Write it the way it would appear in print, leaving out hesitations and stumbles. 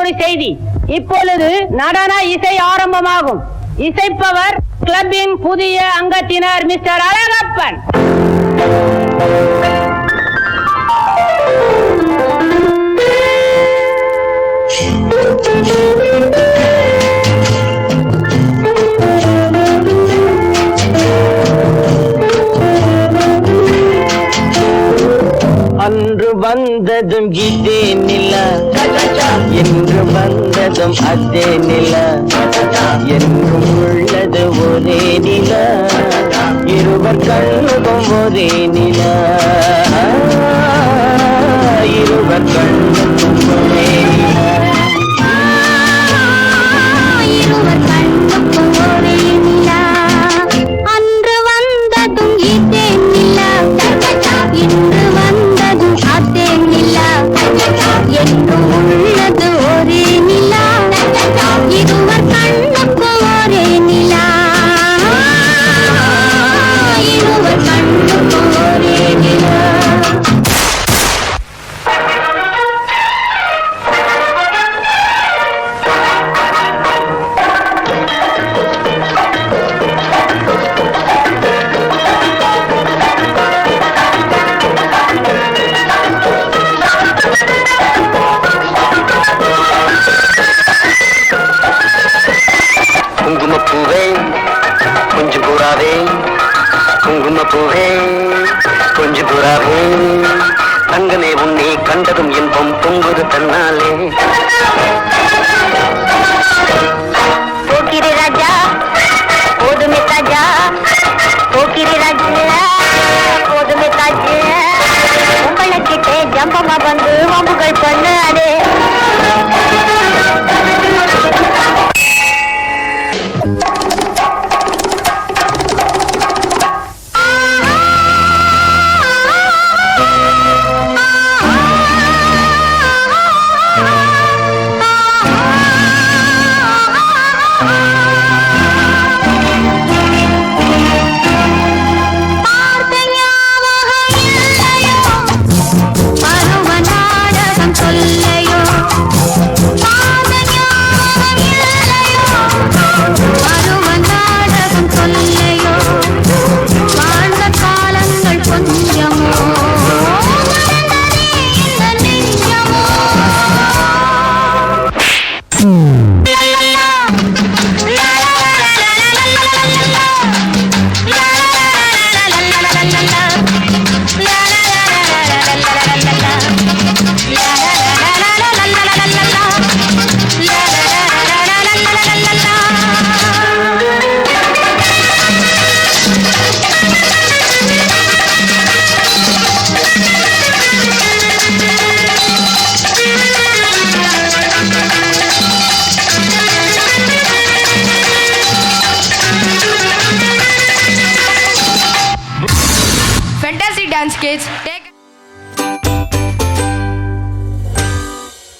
ஒரு செய்தி. இப்பொழுது நடன இசை ஆரம்பமாகும். இசைப்பவர் கிளப்பின் புதிய அங்கத்தினர் மிஸ்டர் அழகப்பன். அன்று வந்ததும் இதே நிலா, என்று வந்ததும் அதே நிலா, என்றும் உள்ளது ஒரே நிலா, இருவர் கண்ணுக்கும் ஒரே நிலா, இருவர் கண்ணுக்கும் ஒரே நிலா, இருவர் கண்ணுக்கும் ஒரே நிலா. அன்று வந்ததும் இதே நிலா, இன்று வந்ததும் அதே நிலா, என்றும் உள்ளது ஒரே நிலா, இருவர் கண்ணுக்கும் ஒரே நிலா, இருவர் கண்ணுக்கும் ஒரே நிலா. குங்குமப்பூவே கொஞ்சம் புறாவே, குங்குமப்பூவே கொஞ்சம் புறாவே, தங்கமே உன்னை கண்டதும் இன்பம் பொங்குது தன்னாலே. போக்கிரி ராஜா போதுமே தாஜா, போக்கிரி ராஜா போதுமே தாஜா, உங்களை கிட்டே ஜம்பமா வந்து வம்புகள் பண்ணாடே. Fantastic dance skits